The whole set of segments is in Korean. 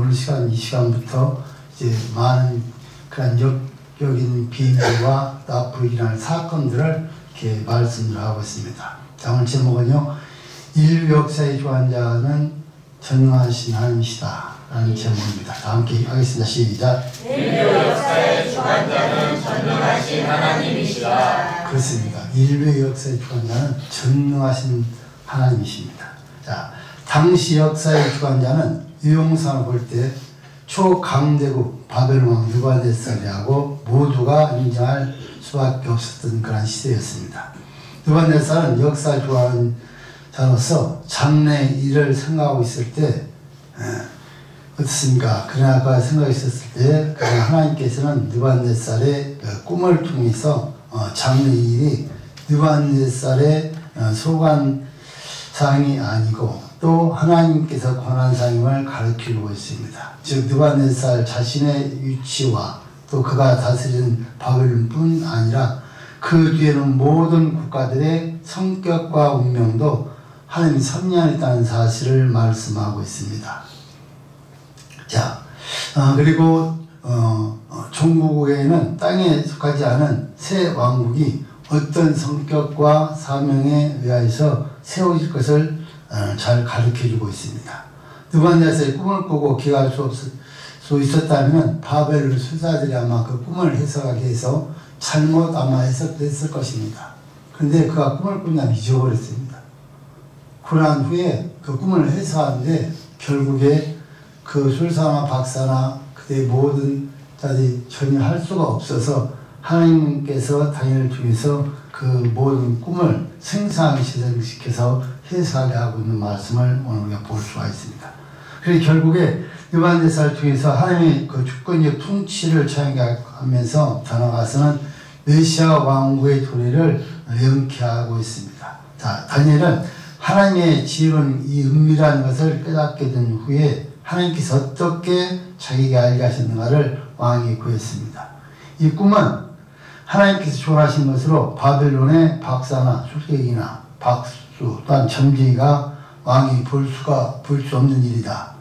오늘 시간, 이 시간부터 이제 많은 그런 역적인 비밀과 또 앞으로 일어날 사건들을 이렇게 말씀을 하고 있습니다. 자, 오늘 제목은요, 인류 역사의 주관자는 전능하신 하나님이시다 라는 제목입니다. 자, 함께 하겠습니다. 시작. 인류 역사의 주관자는 전능하신 하나님이시다. 그렇습니다. 인류의 역사의 주관자는 전능하신 하나님이십니다. 자, 당시 역사의 주관자는 유용상을 볼 때 초강대국 바벨론 왕 느부갓네살이라고 모두가 인정할 수밖에 없었던 그런 시대였습니다. 느부갓네살은 역사 주관자로서 장래 일을 생각하고 있을 때 어떻습니까? 그러나 그 생각이 있었을 때 하나님께서는 느부갓네살의 꿈을 통해서 장래 일이 느부갓네살의 소관 사항이 아니고 또 하나님께서 권한 사항임을 가르치고 있습니다. 즉 느부갓네살 자신의 위치와 또 그가 다스리는 바벨론뿐 아니라 그 뒤에는 모든 국가들의 성격과 운명도 하나님이 섭리하였다는 사실을 말씀하고 있습니다. 자, 그리고 종국에는 땅에 속하지 않은 새 왕국이 어떤 성격과 사명에 의하여서 세워질 것을 잘 가르쳐주고 있습니다. 느부갓네살의 꿈을 꾸고 기할 수 있었다면 바벨론 수사들이 아마 그 꿈을 해석하기 위해서 잘못 아마 해석됐을 것입니다. 그런데 그가 꿈을 꾼다면 잊어버렸습니다. 그러한 후에 그 꿈을 해석하는데 결국에 그 술사나 박사나 그의 모든 자들이 전혀 할 수가 없어서 하나님께서 다니엘을 통해서 그 모든 꿈을 생생시켜서 해석하게 하고 있는 말씀을 오늘 우리가 볼 수가 있습니다. 그래서 결국에 느부갓네살을 통해서 하나님의 그 주권적 통치를 차용하면서 더 나아가서는 메시아 왕국의 도래를 명쾌하고 있습니다. 자, 다니엘은 하나님의 지혜로운 이 은밀한 것을 깨닫게 된 후에 하나님께서 어떻게 자기에게 알게 하셨는가를 왕에게 구했습니다. 이 꿈은 하나님께서 조언하신 것으로 바벨론의 박사나 술객이나 박수 또한 점쟁이가 왕이 볼 수 없는 일이다.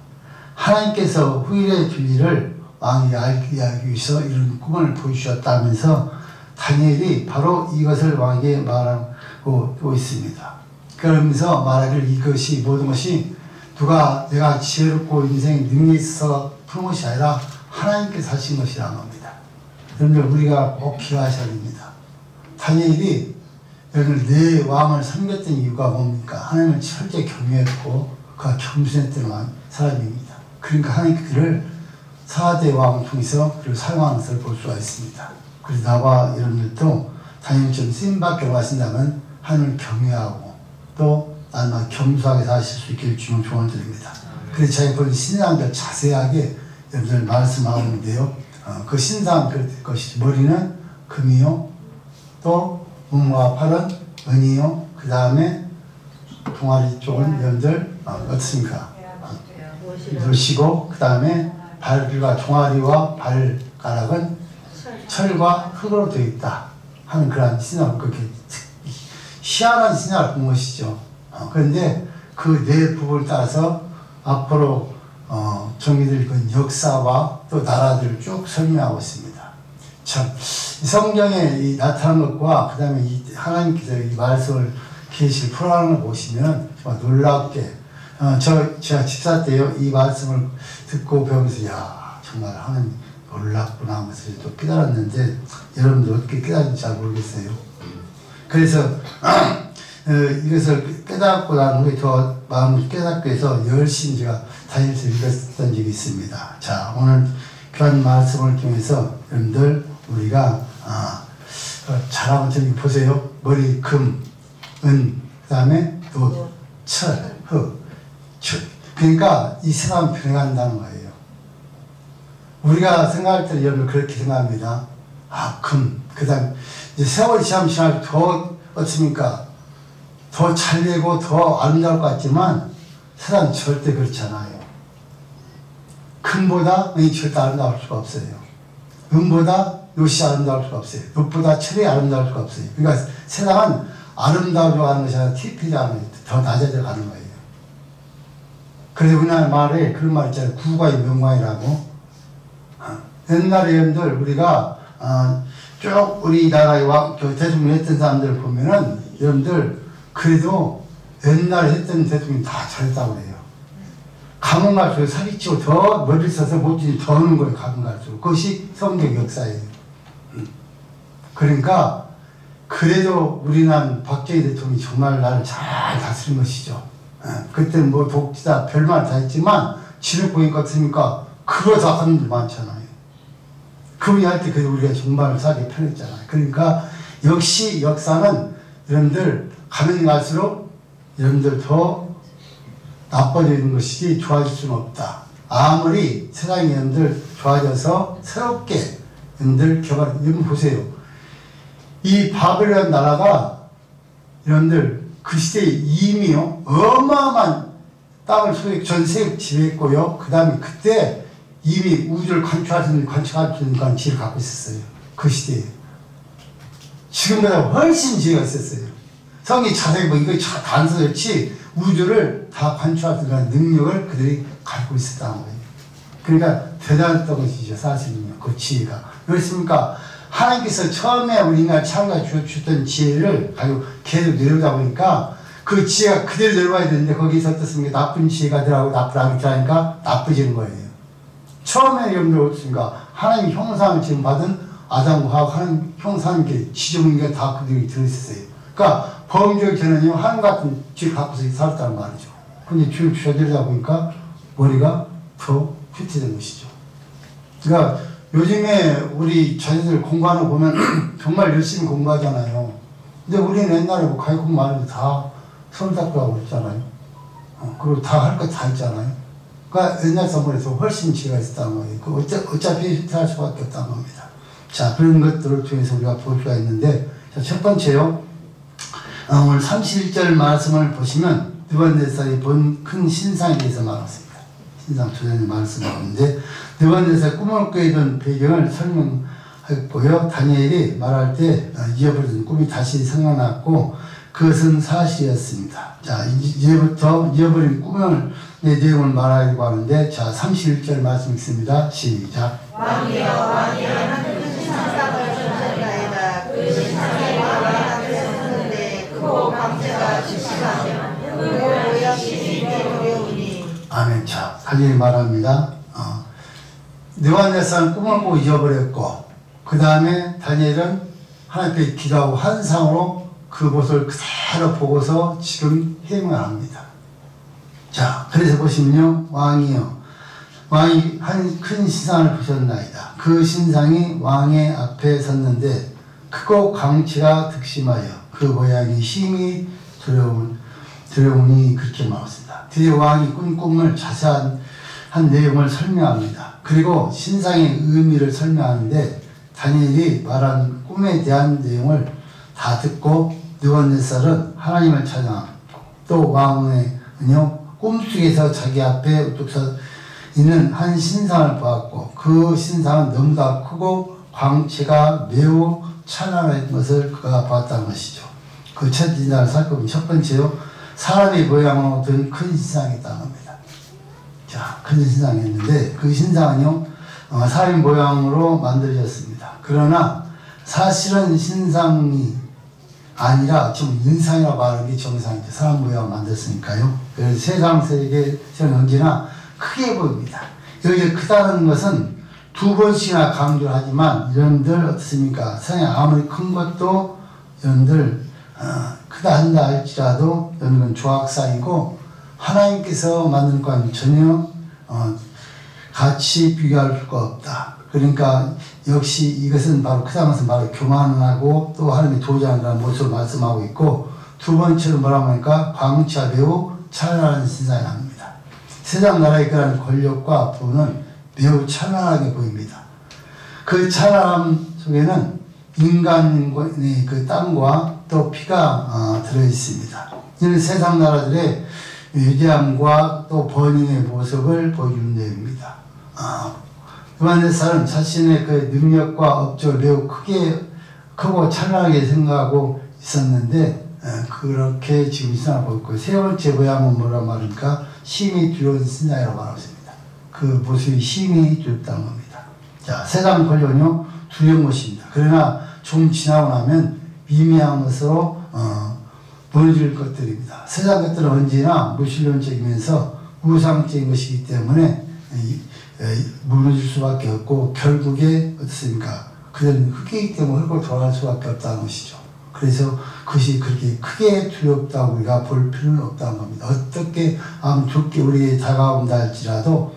하나님께서 후일의 진리를 왕이 알게 하기 위해서 이런 꿈을 보여주셨다면서 다니엘이 바로 이것을 왕에게 말하고 있습니다. 그러면서 말하기를 이것이 모든 것이 내가 지혜롭고 인생에 능력이 있어서 푸는 것이 아니라 하나님께서 하신 것이라는 겁니다. 여러분들 우리가 꼭 기억하셔야 됩니다. 다니엘이 여러분들 내 왕을 섬겼던 이유가 뭡니까? 하나님을 철저히 경외했고 그가 겸손했던 사람입니다. 그러니까 하나님께 그를 4대 왕을 통해서 그를 사용하는 것을 볼 수가 있습니다. 그래서 나와 여러분들도 다니엘처럼 쓰임받게 하신다면 하나님을 경외하고 또 나는 겸손하게 사실 수 있기를 주는 조언을 드립니다. 그래서 저희 본 신앙들 자세하게 여러분들 말씀하고 있는데요. 그 신상 것이 머리는 금이요, 또 몸과 팔은 은이요, 그 다음에 종아리 쪽은 여러분들 어떻습니까? 노시고 그 다음에 발과 종아리와 발가락은 철과 흙으로 되어 있다 하는 그런 신앙을 그렇게 희한한 신앙을 본 것이죠. 그런데 그 네 부분을 따라서 앞으로 정의될 그 역사와 또 나라들을 쭉 설명하고 있습니다. 참, 이 성경에 이 나타난 것과 그 다음에 이 하나님께서 이 말씀을 계시를 풀어가는 걸 보시면 정말 놀랍게 제가 집사 때요 이 말씀을 듣고 배우면서 야 정말 하나님 놀랍구나 하면서 또 깨달았는데 여러분들 어떻게 깨달은지 잘 모르겠어요. 그래서 이것을 깨닫고 난 후에 더 마음을 깨닫기 위해서 열심히 제가 다니엘서 읽었던 적이 있습니다. 자, 오늘 그런 말씀을 통해서 여러분들 우리가 잘하면 저기 보세요. 머리 금, 은, 그 다음에 또 철, 흙. 그러니까 이 세상 변해간다는 거예요. 우리가 생각할 때 여러분 그렇게 생각합니다. 금, 그 다음 이제 세월이 지나면 더 어떻습니까? 더 잘되고 더 아름다울 것 같지만 세상은 절대 그렇지 않아요. 금보다 은이 절대 아름다울 수가 없어요. 은보다 요시 아름다울 수가 없어요. 흙보다 철이 아름다울 수가 없어요. 그러니까 세상은 아름다워져 가는 것이 아니라 티피지 않아요. 더 낮아져 가는 거예요. 그래서 우리나라 말에 그런 말 있잖아요. 구가의 명망이라고. 옛날에 여러분들 우리가 쭉 우리나라에 대통령 했던 사람들 보면은 여러분들 그래도 옛날에 했던 대통령이 다 잘했다고 그래요. 가면 갈수록 사기치고 더 멀리 서서 못지니 더 오는 거예요. 가면 갈수록. 그것이 성경 역사예요. 그러니까 그래도 우리나라 박정희 대통령이 정말 나를 잘 다스린 것이죠. 그때는 뭐 독지다 별말 다 했지만 지를 보니까 같으니까 그거 다 하는 분 많잖아요. 그분이 할 때 그래도 우리가 정말 사기 편했잖아요. 그러니까 역시 역사는 여러분들 가면 갈수록 여러분들 더 나빠지는 것이지 좋아질 수는 없다. 아무리 세상이 여러분들 좋아져서 새롭게 여러분들 개발, 여러분 보세요. 이 바벨론 나라가 여러분들 그 시대에 이미요 어마어마한 땅을 전 세계 지배했고요. 그 다음에 그때 이미 우주를 관측할 수 있는 지혜를 갖고 있었어요. 그 시대에. 지금보다 훨씬 지혜가 있었어요. 성이 자세히 뭐 이거 단서였지 우주를 다 관측할 수 있는 능력을 그들이 갖고 있었다는 거예요. 그러니까 대단했던 것이죠. 사실은요. 그 지혜가. 그렇습니까? 하나님께서 처음에 우리가 창조해 주셨던 지혜를 가지고 계속 내려오다 보니까 그 지혜가 그대로 내려와야 되는데 거기서 어떻습니까? 나쁜 지혜가 들어가고 나쁘다고 하니까 나쁘지는 거예요. 처음에 여러분들 어떻습니까? 하나님 형상을 지금 받은 아담과 하와 하나님 형상께 지정인 게 다 그들이 들어있었어요. 그러니까 범죄 전에는 하나님 같은 지혜를 갖고서 살았다는 말이죠. 근데 주를 주셔들다 보니까 머리가 더 휘트된 것이죠. 그러니까 요즘에 우리 자녀들 공부하는 거 보면 정말 열심히 공부하잖아요. 근데 우리는 옛날에 뭐 가입 공부 안 해도 다 서울대학교 가고 있잖아요. 그리고 다 할 거 다 있잖아요. 그러니까 옛날 선물에서 훨씬 지혜가 있었다는 거예요. 어차피 휘트할 수밖에 없다는 겁니다. 자, 그런 것들을 통해서 우리가 볼 수가 있는데, 자, 첫 번째요. 오늘 31절 말씀을 보시면 느부갓네살이 본 큰 신상에 대해서 말했습니다. 신상 조전의 말씀을 하는데 느부갓네살이 꿈을 꾸게 된 배경을 설명했고요. 다니엘이 말할 때 잊어버린 꿈이 다시 생각났고 그것은 사실이었습니다. 자, 이제부터 잊어버린 꿈의 내용을 말하려고 하는데, 자, 31절 말씀 읽습니다. 시작. 왕이여 한 큰 신상을 전하리이다. 그 신상의 왕의 앞에 섰는데 크고 광채가 지시하며 그 모양이 어려우니. 아멘. 자, 다니엘이 말합니다. 느부갓네살은 꿈을 꾸고 잊어버렸고 그 다음에 다니엘은 하나님께 기도하고 환상으로 그 모습을 그대로 보고서 지금 해명을 합니다. 자, 그래서 보시면요. 왕이요. 왕이 한 큰 신상을 보셨나이다. 그 신상이 왕의 앞에 섰는데 크고 광채가 득심하여 그 모양이 힘이 두려우니 그렇게 말했습니다. 드디어 왕이 꾼 꿈을 자세한 내용을 설명합니다. 그리고 신상의 의미를 설명하는데 다니엘이 말한 꿈에 대한 내용을 다 듣고 느부갓네살은 하나님을 찬양하고 또 왕은요 꿈속에서 자기 앞에 우뚝 서 있는 한 신상을 보았고 그 신상은 너무나 크고 광채가 매우 찬란한 것을 그가 봤다는 것이죠. 그 첫 신상을 살펴보면 첫 번째요. 사람의 모양으로 든 큰 신상이 있다는 겁니다. 자, 큰 신상이었는데 그 신상은요 사람 모양으로 만들어졌습니다. 그러나 사실은 신상이 아니라 지금 인상이라고 하는 게 정상이죠. 사람 모양을 만들었으니까요. 그래서 세상 세계에서는 언제나 크게 보입니다. 여기 크다는 것은 두 번씩이나 강조를 하지만 여러분들 어떻습니까? 세상에 아무리 큰 것도 여러분들 크다 한다 할지라도 여러분은 조각상이고 하나님께서 만든 것과는 전혀 같이 비교할 수가 없다. 그러니까 역시 이것은 바로 크다는 것은 바로 교만하고 또 하나님의 도저한다는 모습을 말씀하고 있고 두 번째로 뭐라고 하니까 광채가 매우 찬란한 신상이 합니다. 세상 나라의 그런 권력과 부는 매우 찬란하게 보입니다. 그 찬란함 속에는 인간의 그 땀과 또 피가 들어있습니다. 이는 세상 나라들의 위대함과 또 번영의 모습을 보여주는 내용입니다. 느부갓네살은 자신의 그 능력과 업적을 매우 크고 찬란하게 생각하고 있었는데 그렇게 지금 이상하고 있고 세 번째 모양은 뭐라 말입니까? 심히 두려운 신상이라고 말하고 있습니다. 그 모습이 심히 두렵다는 겁니다. 자, 세상 권력은요, 두려운 것입니다. 그러나 좀 지나고 나면 미미한 것으로 무너질 것들입니다. 세상 것들은 언제나 무신론적이면서 우상적인 것이기 때문에 무너질 수밖에 없고, 결국에 어떻습니까? 그들은 흙이기 때문에 흙으로 돌아갈 수밖에 없다는 것이죠. 그래서 그것이 그렇게 크게 두렵다고 우리가 볼 필요는 없다는 겁니다. 어떻게 두렵게 우리에게 다가온다 할지라도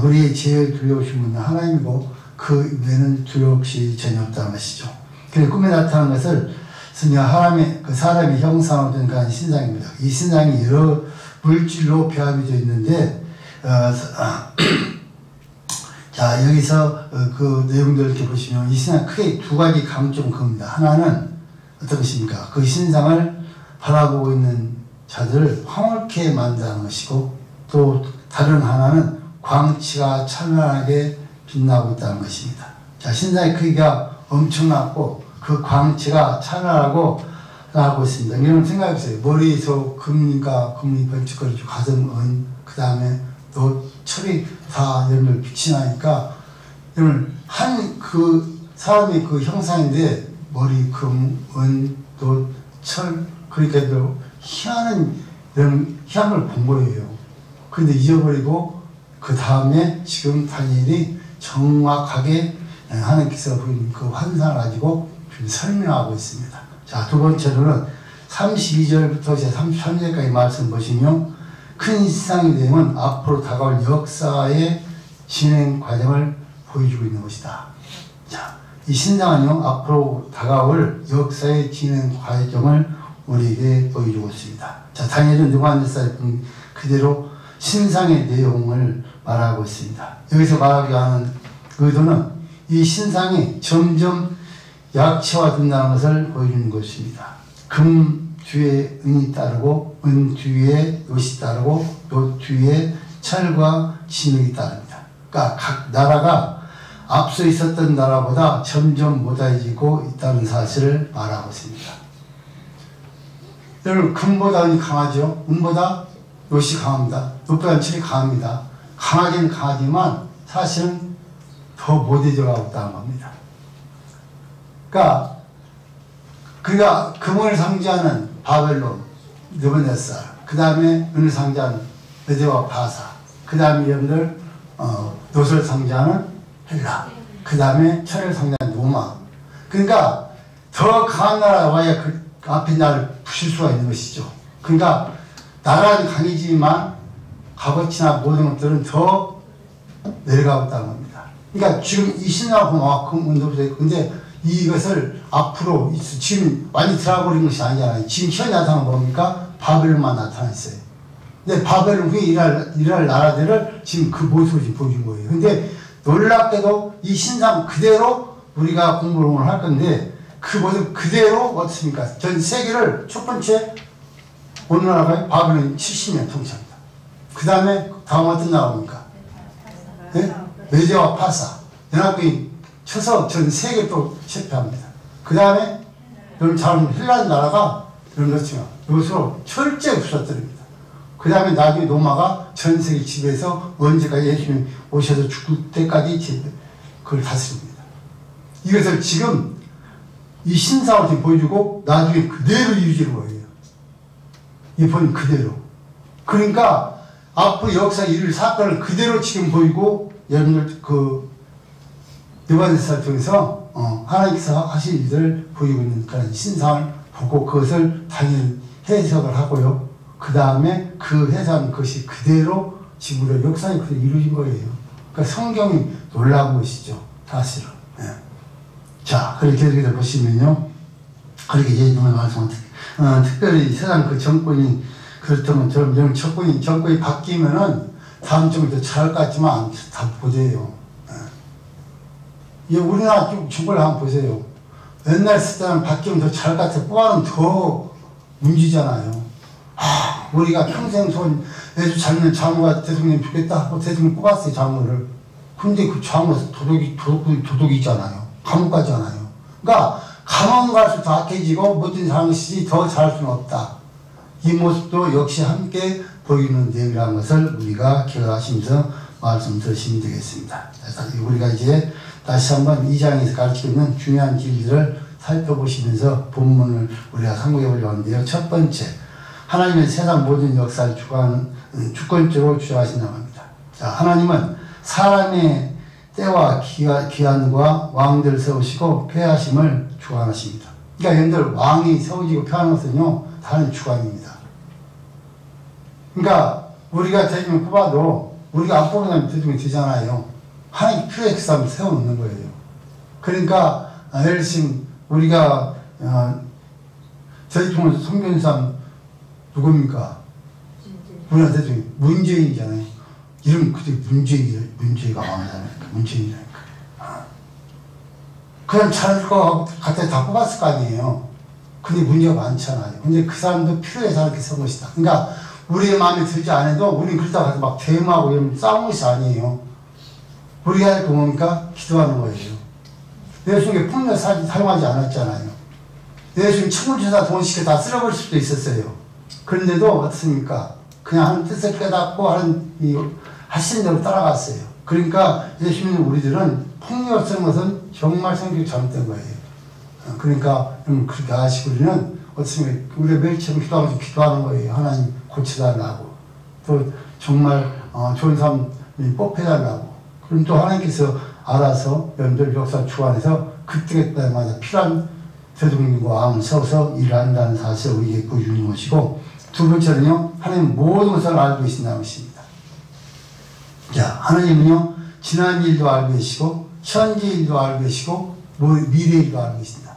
우리의 제일 두려우신 분은 하나님이고 그 외에는 두려움이 전혀 없다는 것이죠. 그래서 꿈에 나타나는 것을 하나님의 그 사람의 형상으로 된 그런 신상입니다. 이 신상이 여러 물질로 배합이 되어 있는데 자, 여기서 그 내용들을 이렇게 보시면 이 신상 크게 두 가지 강점은 그겁니다. 하나는 어떤 것입니까? 그 신상을 바라보고 있는 자들을 황홀케 만드는 것이고, 또 다른 하나는 광치가 찬란하게 빛나고 있다는 것입니다. 자, 신상의 크기가 엄청나고 그 광치가 찬란하고 나고 있습니다. 여러분 생각해보세요. 머리에서 금이 번쩍거리고 가슴은, 그 다음에 또 철이 다 여러분들 빛이 나니까, 여러분 그 사람의 그 형상인데 머리, 금, 은, 또 철, 그러니까 희한한 이런 희한을 본 거예요. 그런데 잊어버리고 그 다음에 지금 다니엘이 정확하게 하나님께서 보이는 그 환상을 가지고 설명하고 있습니다. 자, 두 번째로는 32절부터 이제 33절까지 말씀 보시면 큰 신상의 내용은 앞으로 다가올 역사의 진행 과정을 보여주고 있는 것이다. 자, 이 신상은요, 앞으로 다가올 역사의 진행 과정을 우리에게 보여주고 있습니다. 자, 다니엘은 느부갓네살이 그대로 신상의 내용을 말하고 있습니다. 여기서 말하기 하는 의도는 이 신상이 점점 약체화된다는 것을 보여주는 것입니다. 금 뒤에 은이 따르고, 은 뒤에 옅이 따르고, 옅 뒤에 철과 진흙이 따릅니다. 그러니까 각 나라가 앞서 있었던 나라보다 점점 못해지고 있다는 사실을 말하고 있습니다. 여러분, 금보다 은이 강하죠? 은보다 옅이 강합니다. 옅보다 철이 강합니다. 강하긴 강하지만 사실은 더 못해져가고 있다는 겁니다. 그러니까 금을 상징하는 바벨론, 느부갓네살, 그 다음에 은을 상징하는 메데와 바사, 그 다음에 여러분들 돛을 상징하는 헬라, 그 다음에 철을 상징하는 로마. 그러니까 더 강한 나라가 와야 그 앞에 나라를 부실 수가 있는 것이죠. 그러니까 나라는 강해지만 값어치나 모든 것들은 더 내려가고 있다는 겁니다. 그러니까 지금 이 신화가 보면 금은도부터 있고, 근데 이것을 앞으로 지금 많이 들어버린 것이 아니잖아요. 지금 현재 나타나는 뭡니까? 바벨론만 나타나 있어요. 근데 바벨론 후에 일할 나라들을 지금 그 모습을 지금 보여준 거예요. 근데 놀랍게도 이 신상 그대로 우리가 공부를 할 건데, 그 모습 그대로 어떻습니까? 전 세계를 첫 번째 어느 나라가요? 바벨론이 70년 통치합니다. 그 다음에 다음 어떤 나라입니까? 네? 메데와 파사 연합군이 쳐서 전 세계 또 실패합니다. 그 다음에 여러분 잘 아는 헬라 나라가 여러분 그렇지만 이것으로 철저히 부서뜨립니다. 그 다음에 나중에 로마가 전 세계 지배해서 언제까지 예수님 오셔서 죽을 때까지 그걸 다스립니다. 이것을 지금 이 신상을 지금 보여주고 나중에 그대로 이루어지는 거예요. 이 본 그대로. 그러니까 앞으로 역사에 이룰 사건을 그대로 지금 보이고, 여러분들 그 느부갓네살 통해서 하나님께서 하신 일들을 보이고 있는 그런 신상을 보고 그것을 당연히 해석을 하고요. 그 다음에 그 해석한 것이 그대로 지금 우리 역사에 그대로 이루어진 거예요. 그러니까 성경이 놀라운 것이죠. 사실은. 네. 자, 그렇게 계속해서 보시면요. 그렇게 예전에 말씀한 특별히 세상 그 정권이 그렇다면 저런 정권이 바뀌면은 다음 정권이 더 잘할 것 같지만 다 보세요. 예. 우리나라 정권을 한번 보세요. 옛날 스타일은 바뀌면 더 잘할 것 같아요. 뽑아는 더 문제잖아요. 우리가 평생 손 예수 잘면 장모가 대통령 주겠다 하고 대통령 뽑았어요, 장모를. 근데 그 장모 도둑이잖아요. 감옥 가잖아요. 그러니까 감옥 갈수록 더 악해지고 모든 사람이 더 잘할 수는 없다. 이 모습도 역시 함께 보이는 내용이라는 것을 우리가 기억하시면서 말씀 들으시면 되겠습니다. 우리가 이제 다시 한번 2장에서 가르치고 있는 중요한 진리를 살펴보시면서 본문을 우리가 상고해 보려고 하는데요. 첫 번째, 하나님은 세상 모든 역사를 주권적으로 주장하신다고 합니다. 자, 하나님은 사람의 때와 기한과 왕들을 세우시고 폐하심을 주관하십니다. 그러니까 여러분들 왕이 세워지고 폐하는 것은요, 다른 주관입니다. 그러니까 우리가 대중을 뽑아도 우리가 안 뽑으면 대중이 되잖아요. 하나님 필요해 그 사람을 세워놓는 거예요. 그러니까 예를 들면 우리가 대통령 선거인 사람 누굽니까? 우리나라 대통령 문재인이잖아요. 이름 그때 문재인이가 왕이잖아요. 문재인이라니까. 그냥 잘할 거 같아 다 뽑았을 거 아니에요. 근데 문제가 많잖아요. 근데 그 사람도 필요해서 이렇게 선 것이다. 그러니까 우리의 마음에 들지 않아도 우리는 그렇다고 해서 막 대응하고 이런 싸운 것이 아니에요. 우리가 할 거 뭡니까? 기도하는 거예요. 예수님께 풍력 사용하지 않았잖아요. 예수님 천군천사 돈시켜 다 쓸어버릴 수도 있었어요. 그런데도 어떻습니까? 그냥 하는 뜻을 깨닫고 하신 대로 따라갔어요. 그러니까 예수님 우리들은 폭력을 쓰는 것은 정말 성격이 잘못된 거예요. 그러니까 그렇게 하시고 우리는 어떻습니까? 우리가 매일처럼 기도하면서 기도하는 거예요. 하나님 고쳐달라고. 또 정말 좋은 사람 뽑혀달라고. 그럼 또 하나님께서 알아서 여러분들 역사 주관해서 그때마다 필요한 대통령과 왕을 세워서 일을 한다는 사실을 우리에게 보여주는 것이고, 두 번째는요, 하나님 모든 것을 알고 계신다는 것입니다. 자, 하나님은요, 지난 일도 알고 계시고, 현재 일도 알고 계시고, 미래 일도 알고 계십니다.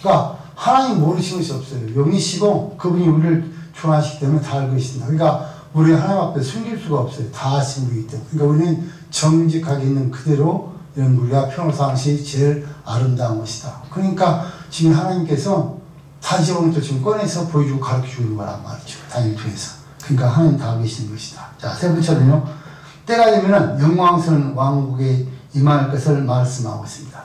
그러니까 하나님 모르시는 것이 없어요. 영이시고 그분이 우리를 좋아하시기 때문에 다 알고 계십니다. 그러니까 우리 하나님 앞에 숨길 수가 없어요. 다 아시는 분이기 때문에. 그러니까 우리는 정직하게 있는 그대로 이런 우리가 평을 사는 것이 제일 아름다운 것이다. 그러니까 지금 하나님께서 다시 오늘 또 지금 꺼내서 보여주고 가르쳐주고 있는 거란 말이죠. 다니엘 통해서. 그러니까 하나님 다 알고 계시는 것이다. 자, 세 번째는요, 때가 되면은 영광스러운 왕국에 임할 것을 말씀하고 있습니다.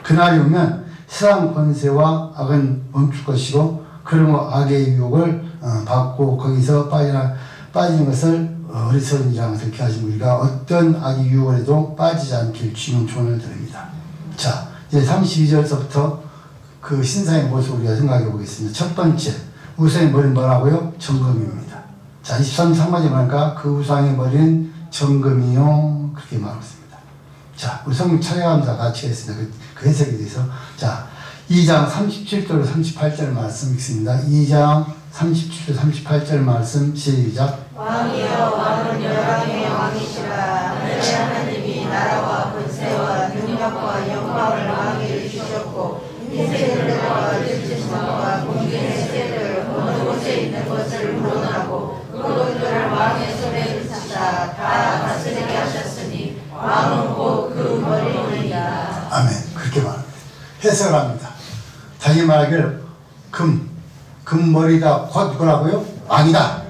그날이 오면 세상 권세와 악은 멈출 것이고, 그러므로 악의 유혹을 받고 거기서 빠지는 것을 어리석은 이라는 것을 이렇게 하신 우리가 어떤 악의 유혹을 해도 빠지지 않길 주님 조언을 드립니다. 자, 이제 32절서부터 그 신상의 모습을 우리가 생각해 보겠습니다. 첫 번째, 우상의 머리는 뭐라고요? 정금입니다. 자, 23장까지 보니까 그 우상의 머리는 정금이요. 그렇게 말하고 있습니다. 자, 우리 성경 찾아가면서 같이 했습니다. 그 해석에 대해서. 자, 2장 37절 38절 말씀 읽습니다. 2장 37절 38절 말씀 시작. 왕이여, 왕은 열왕의 왕이시라. 하늘의 하나님이 나라와 권세와 능력과 영광을 왕에게 주셨고, 인생들과 질투심과 공경의 세를 어느 곳에 있는 것을 물어나고 그것들을 왕의 손에 주시다 다 다스리게 하셨으니 왕은 곧 그 머리이니라. 아멘. 그렇게 말합니다. 해석을 합니다. 다시 말하기를 금머리다 곧 누구라고요? 왕이다.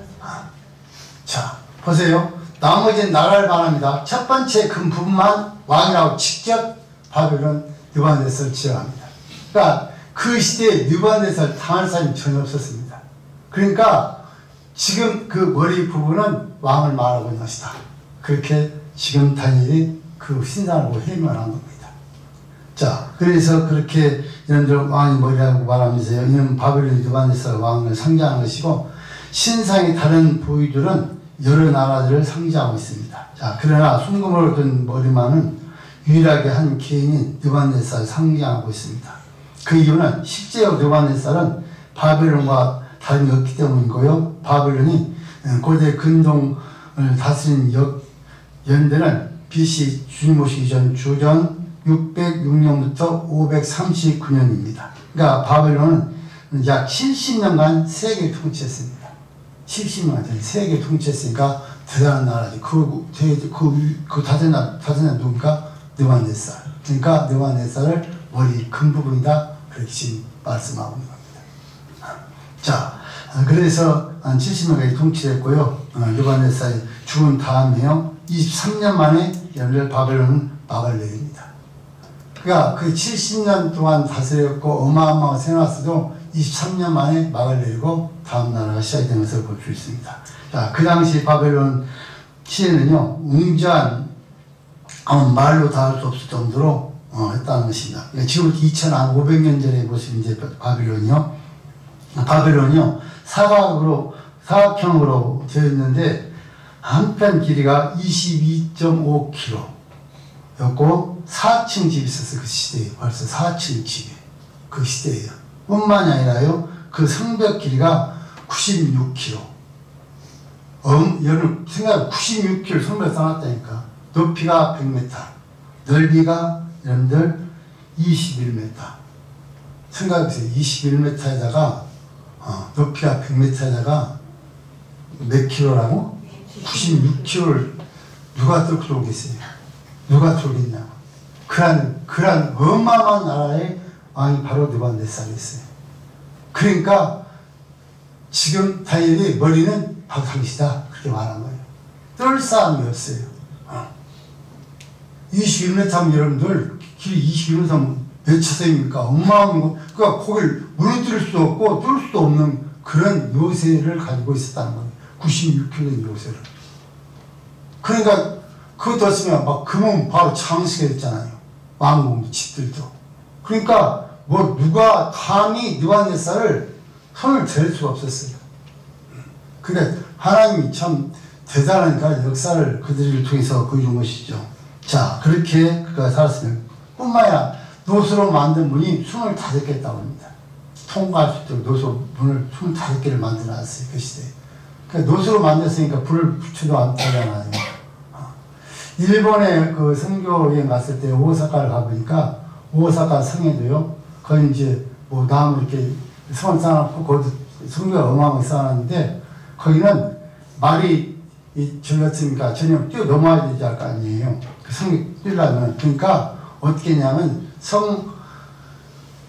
자, 보세요. 나머지는 나라를 말합니다. 첫 번째 금 부분만 왕이라고 직접 바벨론 느부갓네살을 지어갑니다. 그러니까 그 시대에 느부갓네살 당할 사람이 전혀 없었습니다. 그러니까 지금 그 머리 부분은 왕을 말하고 있는 것이다. 그렇게 지금 다니엘이 그 신상을 보고 해명을 한 겁니다. 자, 그래서 그렇게 이런들 왕이 머리라고 말하면서요, 이는 바벨론 느부갓네살 왕을 상징하는 것이고, 신상의 다른 부위들은 여러 나라들을 상징하고 있습니다. 자, 그러나 순금으로 된 머리만은 유일하게 한 개인인 느부갓네살을 상징하고 있습니다. 그 이유는 실제로 느부갓네살은 바벨론과 다름이 없기 때문이고요. 바벨론이 고대 근동을 다스린 연대는 BC 주님 오시기 전 주전 606년부터 539년입니다. 그러니까 바벨론은 약 70년간 세계를 통치했습니다. 70년간 세계를 통치했으니까 대단한 나라지. 그 다른 나라 누굽니까? 느부갓네살. 그러니까 느부갓네살을 머리 큰 부분이다. 그렇게 지금 말씀하고 있는 겁니다. 자, 그래서 한 70년까지 통치했고요. 느부갓네살이 죽은 다음에요, 23년 만에 연례 바벨론은 막을 내립니다. 그러니까 그 70년 동안 다스렸고 어마어마하게 세워놨어도 23년 만에 막을 내리고 다음 나라가 시작이 되는 것을 볼 수 있습니다. 자, 그 당시 바벨론 시에는요, 웅장한 말로 다 할 수 없을 정도로 했다는 것입니다. 그러니까 지금부터 2500년 전의 모습이 이제 바벨론이요. 바벨론이요, 사각형으로 되어 있는데, 한편 길이가 22.5km였고, 4층 집이 있었어요. 그 시대에. 벌써 4층 집이. 그 시대에요. 뿐만이 아니라요, 그 성벽 길이가 96km. 여러분, 생각해 96km 성벽 쌓았다니까. 높이가 100m. 넓이가 여러분들 21m. 생각해보세요. 21m에다가, 높이가 100m에다가 몇 킬로라고? 96km를 누가 뚫고 오겠어요? 누가 뚫겠냐고. 그런 어마어마한 나라의 왕이 바로 느부갓네살이었어요. 그러니까 지금 다니엘이 머리는 바로 당시다. 그렇게 말한 거예요. 뚫을 사람이 없어요. 21m면 여러분들 길이 21m면 몇 차선입니까? 어마어마한 거. 그러니까 거길 무너뜨릴 수도 없고 뚫을 수도 없는 그런 요새를 가지고 있었다는 거예요. 96km의 요새를. 그러니까 그거 뒀으면 막 금은 바로 장식이 됐잖아요. 왕궁 집들도. 그러니까 뭐 누가 감히 느부갓네살을 손을 댈 수가 없었어요. 그러니까 하나님이 참 대단하니까 역사를 그들을 통해서 보여준 것이죠. 자, 그렇게 그가 살았으면 뿐만이야 노수로 만든 문이 25개 있다고 합니다. 통과할 수 있도록 노수 문을 25개를 만들어놨어요. 그 시대에. 그러니까 노수로 만들었으니까 불을 붙여도 안 타잖아요. 일본에 그 선교여행 갔을 때 오사카를 가보니까 오사카 성에도요, 거기 이제 뭐 나무 이렇게 성을 쌓아놓고 거기도 선교가 어마어마하게 쌓아놨는데 거기는 말이 저희 같으니까 전혀 뛰어 넘어야 되지 않을 거 아니에요. 그 성이 뛰려면. 그러니까 어떻게 했냐면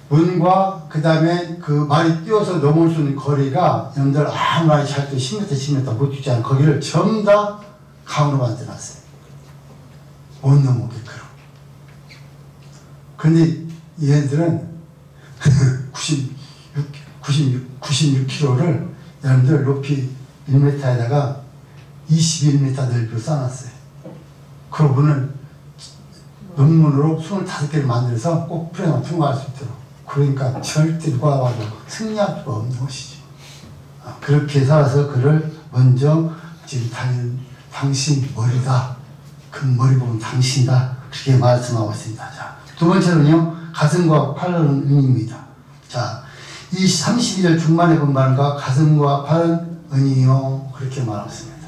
성문과 그 다음에 그 말이 뛰어서 넘어올 수 있는 거리가 여러분들 아무 말이 잘 때 10m, 10m 못 뛰지 않은 거기를 전부 다 강으로 만들어놨어요. 못 넘어오게끔. 근데 얘네들은 96km를 여러분들 높이 1m에다가 21m 넓이로 쌓아놨어요. 그러고는 논문으로 25개를 만들어서 꼭 프레만 통과할 수 있도록. 그러니까 절대 누가 와도 승리할 수가 없는 것이죠. 그렇게 살아서 그를 먼저 지금 당신 머리다. 그 머리 보면 당신이다. 그렇게 말씀하고 있습니다. 자, 두 번째로는요, 가슴과 팔은 은입니다. 자, 이 32절 중반에 본 말과 가슴과 팔은 은이요. 그렇게 말하고 있습니다.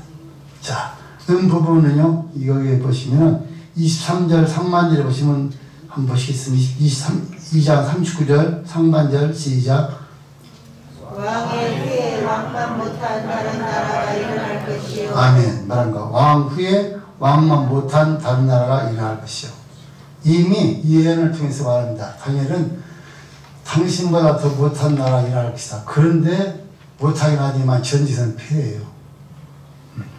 자, 은 부분은요, 여기에 보시면은 23절 상반절에 보시면 한번 보시겠습니다. 2장 39절 상반절 시작. 왕의 후에 왕만 못한 다른 나라가 일어날 것이요. 아멘. 말한 거. 왕 후에 왕만 못한 다른 나라가 일어날 것이요. 이미 이 예언을 통해서 말합니다. 다니엘은 당신보다 더 못한 나라가 일어날 것이다. 그런데 못하긴 하지만 전쟁은 패해요.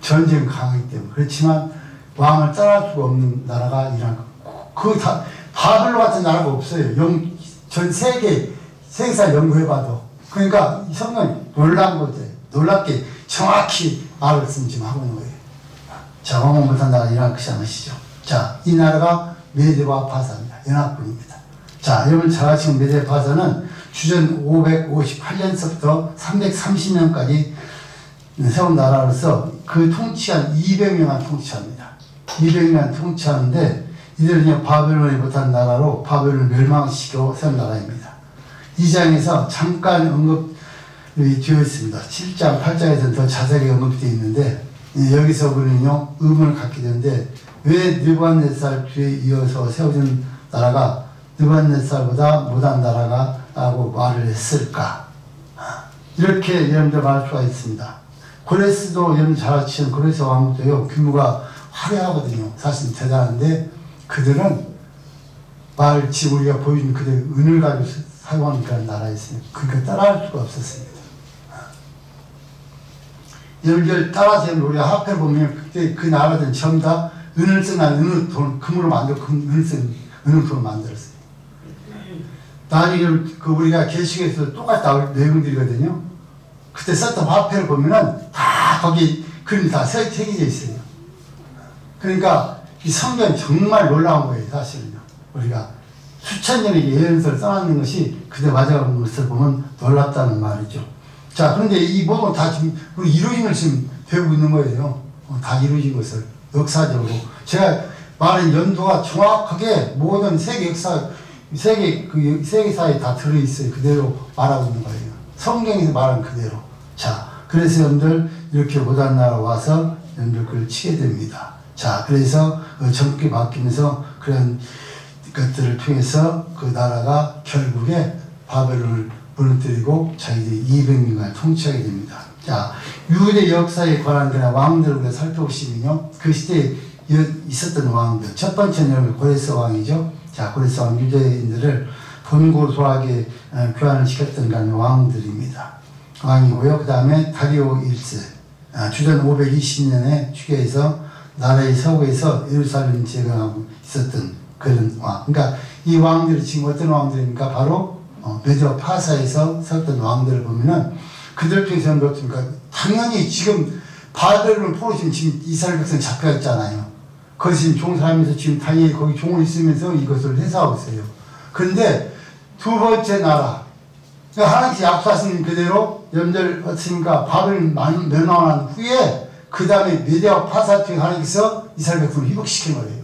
전쟁은 강하기 때문에. 그렇지만 왕을 떠날 수가 없는 나라가 일어날 것. 그 바벨론 같은 나라가 없어요. 전 세계사 연구해봐도. 그러니까 이 성경이 놀랍게 정확히 말씀을 지금 하고 있는 거예요. 자, 왕만 못한 나라가 일어날 것이 아니시죠. 자, 이 나라가 메데와 바사입니다. 연합군입니다. 자, 여러분 잘 아시는 메데 바사는 주전 558년서부터 330년까지 세운 나라로서 그 통치한 200년간 통치합니다. 200년 통치하는데 이들은 바벨론이 못한 나라로 바벨론을 멸망시키고 세운 나라입니다. 2장에서 잠깐 언급이 되어 있습니다. 7장, 8장에서는 더 자세하게 언급되어 있는데 여기서 우리는요, 의문을 갖게 되는데 왜 느부갓네살 뒤에 이어서 세워진 나라가 느부갓네살보다 못한 나라가 라고 말을 했을까? 이렇게 여러분들 말할 수가 있습니다. 고레스도 여러분 잘 아시는 고레스 왕국도요, 규모가 화려하거든요. 사실 대단한데 그들은 지금 우리가 보여준 그들의 은을 가지고 사용하는 그런 나라였습니다. 그러니까 따라할 수가 없었습니다. 여러분들 따라서 우리가 화폐를 보면 그때 그 나라들은 전부 다 은을 쓰나 돈, 금으로 만들고 은을 쓴 은을 돈을 만들었어요. 나중에 우리가 계시록에서 똑같이 나올 내용들이거든요. 그때 썼던 화폐를 보면은 다 거기 그림이 다 새겨져 있어요. 그러니까 이 성경이 정말 놀라운 거예요, 사실은요. 우리가 수천 년의 예언서를 써놨는 것이 그대 맞아가는 것을 보면 놀랍다는 말이죠. 자, 그런데 이 모든 다 지금 우리 이루어진 걸 지금 배우고 있는 거예요. 다 이루어진 것을 역사적으로. 제가 말한 연도가 정확하게 모든 세계 역사, 세계사에 다 들어있어요. 그대로 말하고 있는 거예요. 성경에서 말한 그대로. 자, 그래서 여러분들 이렇게 못한 나라 와서 여러분들 그걸 치게 됩니다. 자, 그래서 정권이 바뀌면서 그런 것들을 통해서 그 나라가 결국에 바벨론을 무너뜨리고 자기들이 200년간 통치하게 됩니다. 자, 유대 역사에 관한 그런 왕들을 우리가 살펴보시면요. 그 시대에 있었던 왕들. 첫 번째는 고레스 왕이죠. 자, 고레스 왕 유대인들을 본국으로 돌아가게 교환을 시켰던 그런 왕들입니다. 왕이고요. 그 다음에 다리오 1세. 주전 520년에 추계해서 나라의 서구에서 예루살렘 재건하고 있었던 그런 왕. 그러니까 이 왕들이 지금 어떤 왕들입니까? 바로 메도 파사에서 섰던 왕들을 보면은 그들 중에서는 어떻습니까? 당연히 지금 바벨론 포로 지금 이스라엘 백성 잡혀 있잖아요. 거기서 지금 종살하면서 지금 당연히 거기 종을 있으면서 이것을 해서하고 있어요. 그런데 두 번째 나라, 그러니까 하나님께서 약속하신 그대로 여러분들 어떻습니까? 바벨론 멸망한 후에 그 다음에 메대와 파사 중에 하나님께서 이스라엘 백성을 회복시킨 거예요.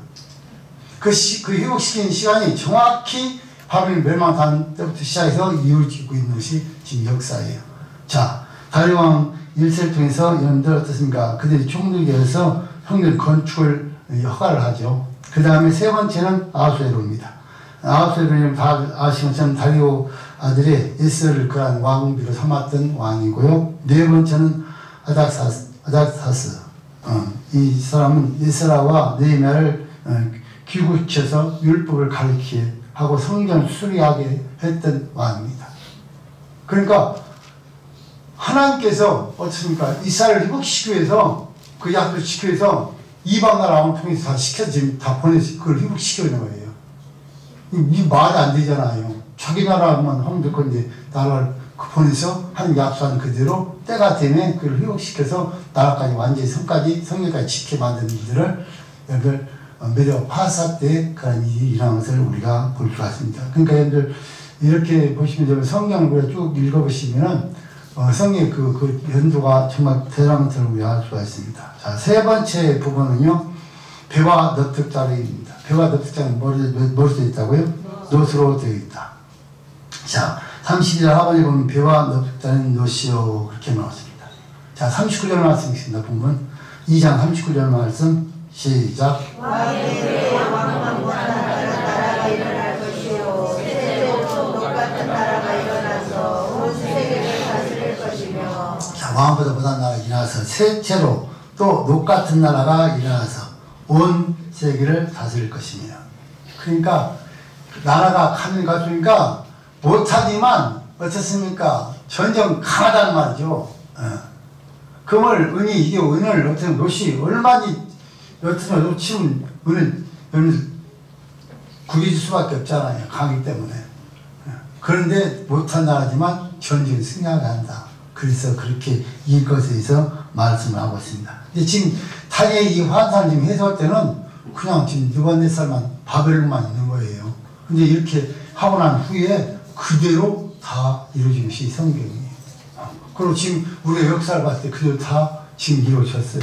그 회복시키는 시간이 정확히 바벨론 멸망한 때부터 시작해서 이루어지고 있는 것이 지금 역사예요. 자, 다리오 왕 1세를 통해서 여러분들 어떻습니까? 그들이 총들에서 형들 건축을 허가를 하죠. 그 다음에 세 번째는 아하수에로입니다. 아하수에로는 다 아시는 것처럼 다리오 아들의 에스를 그러한 왕비로 삼았던 왕이고요. 네 번째는 아닥사스. 이 사람은 에스라와 느헤미야를 귀국시켜서 율법을 가르치게 하고 성경을 수리하게 했던 왕입니다. 그러니까 하나님께서 어떻습니까? 이스라엘을 회복시키기 위해서 그 약속을 지키기 위해서 이방 나라 왕을 통해서 다 시켜서 다 보내서 그걸 회복시키는 거예요. 이 말이 안 되잖아요. 자기 나라만 하면 될 건데 나라를 보내서 하는 약속한 그대로 때가 되면 그걸 회복시켜서 나라까지 완전히 성경까지 지켜 만드는 일들을 여러분들 메대와 파사 때 그런 일이 일어난 것을 우리가 볼 수가 있습니다. 그러니까 여러분들 이렇게 보시면 성경을 우리가 쭉 읽어보시면은 성경의 그 연도가 정말 대단한 것을 우리가 알 수가 있습니다. 자, 세 번째 부분은요, 배와 넙득자리입니다. 배와 넙득자리는 뭐로 되어 있다고요? 놋으로 되어 있다. 자, 32절 하반에 보면 배와 넙득자리는 놋이요 그렇게 나왔습니다. 자, 39절 말씀 있습니다. 본문 2장 39절 말씀 시작. 왕의 왕만 못한 다른 나라가 일어날 것이요 셋째로 똑같은 나라가 일어나서 온 세계를 다스릴 것이며. 자, 왕보다 못한 나라가 일어나서 셋째로 또 똑같은 나라가 일어나서 온 세계를 다스릴 것이며. 그러니까 나라가 가면 가수니까 못하지만 어떻습니까? 전쟁 강하다는 말이죠. 금을 은이 이게 은을 어떻게 놋이 얼마나 여튼은 놓치면 은을 구겨질 수밖에 없잖아요. 강하기 때문에. 그런데 못한 나라지만 전쟁을 승리하게 한다. 그래서 그렇게 이것에 대해서 말씀을 하고 있습니다. 근데 지금 다니엘이 이 환상을 지금 해석할 때는 그냥 지금 느부갓네살만 바벨론만 있는 거예요. 근데 이렇게 하고 난 후에 그대로 다 이루어진 것이 성경이에요. 그리고 지금 우리가 역사를 봤을 때 그대로 다 지금 이루어졌어요.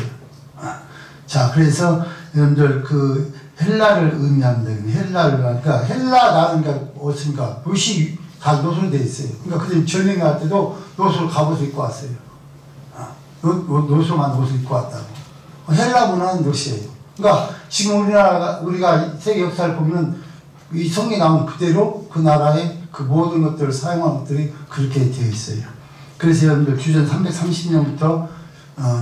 자, 그래서 여러분들 그 헬라를 의미합니다. 헬라를 그러니까 헬라 나라는 게 어떻습니까? 옷이 다 놋으로 되어 있어요. 그러니까 그들 전쟁 갈 때도 놋으로 갑옷을 입고 왔어요. 놋으로만 옷을 입고 왔다고. 헬라 문화는 놋이에요. 그러니까 지금 우리가 세계 역사를 보면 이 성경에 나온 그대로 그 나라의 그 모든 것들을 사용한 것들이 그렇게 되어 있어요. 그래서 여러분들 주전 330년부터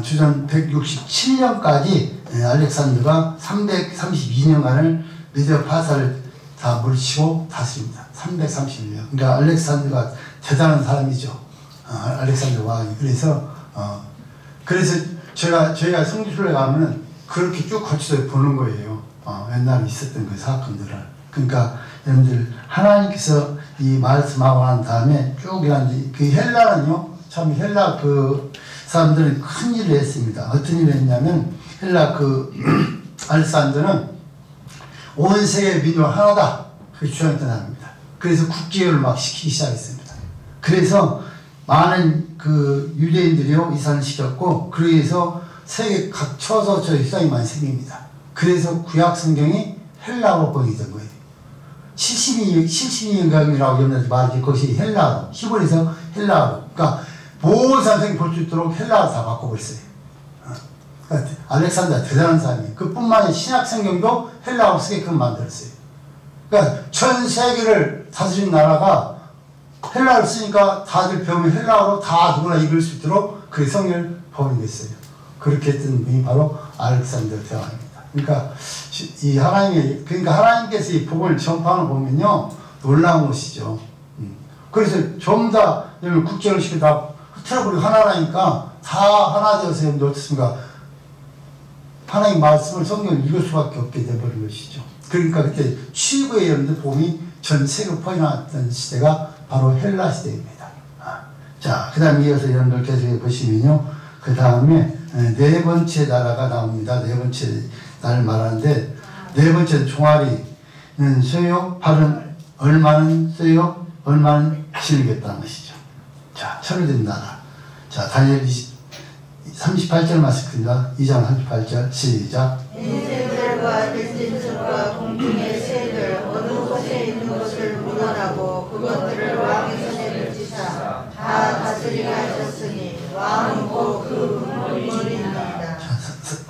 주전 167년까지 알렉산더가 332년간을 메디아 파사를 다 물리치고 다스립니다. 330년. 그러니까 알렉산더가 대단한 사람이죠. 알렉산더 왕이. 그래서 저희가 성지순례 가면은 그렇게 쭉 거쳐서 보는 거예요. 옛날에 있었던 그 사건들을. 그러니까 여러분들 하나님께서 이 말씀하고 난 다음에 쭉 이런 그 헬라는요 참 헬라 그 사람들은 큰 일을 했습니다. 어떤 일을 했냐면 헬라 그 알렉산더는 온 세계 민족 하나다 그 주장했던 사람입니다. 그래서 국제화를 막 시키기 시작했습니다. 그래서 많은 그 유대인들이요 이산을 시켰고 그래서 세계 각처에서 저 희생이 많이 생깁니다. 그래서 구약 성경이 헬라어로 번역된 거예요. 72년경이라고 염려하지 말지 그것이 헬라어 히브리서 헬라어 그러니까 모든 사람들이 볼 수 있도록 헬라어 다 바꿔버렸어요. 그러니까 알렉산더 대단한 사람이에요. 그뿐만 아니라 신약 성경도 헬라어로 쓰게끔 만들었어요. 그러니까 전 세계를 다스린 나라가 헬라어를 쓰니까 다들 배우면 헬라어로 다 누구나 읽을 수 있도록 그 성경을 번역했어요. 그렇게 했던 분이 바로 알렉산더 대왕입니다. 그러니까 이 그러니까 하나님께서 이 복음을 전파하는 거 보면요 놀라운 것이죠. 그래서 전부 다 국제를 시켜 다 틀어버리고 하나라니까 다 하나 되어서 여러분들 어떻습니까? 하나님 말씀을 성경을 읽을 수밖에 없게 되어버린 것이죠. 그러니까 그때 최고의 여러분들 복음이 전 세계 퍼져나왔던 시대가 바로 헬라 시대입니다. 자, 그 다음에 이어서 여러분들 계속 보시면요. 그 다음에 네 번째 나라가 나옵니다. 네 번째 나라를 말하는데 네 번째 종아리는 쇠요, 팔은 얼마는 쇠요, 얼마는 실겠다는 것이죠. 자, 철을 든 나라. 자, 다니엘 38절 말씀입니다. 2장 38절 시작. 인생들과 들짐승과 공중의 새들 어느 곳에 있는 것을 물어나고 그것들을 왕의 손에 붙이사 다 다스리게 하셨으니 왕은 곧 그 물건입니다.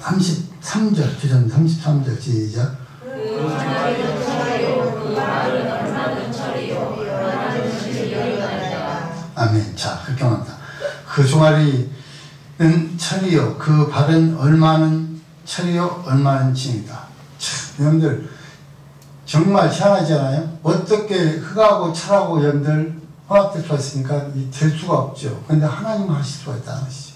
33절 주전 33절 시작. 그 종아리는 철이요 그 발은 얼마는 철이요 얼마는 실이요나이다. 아멘. 자, 그렇게 합니다. 그 종아리는 철이요 그 발은 얼마는 철이요 얼마는 징이다. 참, 여러분들 정말 희한하지 않아요? 어떻게 흙하고 철하고 여러분들 화합될 수가 있으니까 될 수가 없죠. 그런데 하나님은 하실 수가 있다는 것이죠.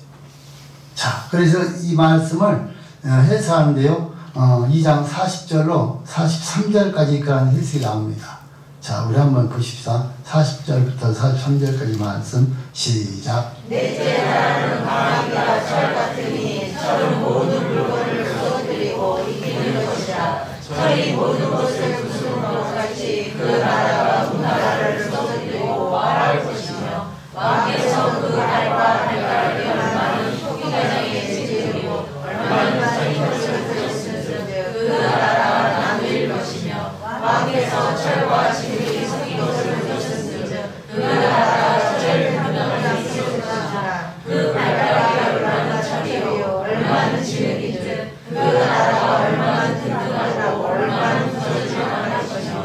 자, 그래서 이 말씀을 해석하는데요. 2장 40절로 43절까지 그런 해석이 나옵니다. 자, 우리 한번 보십시다. 40절부터 43절까지 말씀 시작. 넷째 나라는 강하기가 철 같으니 철은 모든 물건을 부서뜨리고 이기는 것이라. 철이 모든 것을 부수는 것 같이 그 나라가 그 나라를 부서뜨리고 말할 것이며 왕께서 그 달과 달걀이 얼마는 소기가정에 지으리고 얼마는 자기 것을 부셨으며 그 나라가 나눌 것이며 왕께서 철과 진흙이 섞인 것을 부셨으며 그 나라가 철을 분명하게 있을 것이라. 그 달걀이 얼마나 철이요 얼마는 진흙이든 그 나라가 얼마나 든든하고 얼마나 부서지지 않을 것이며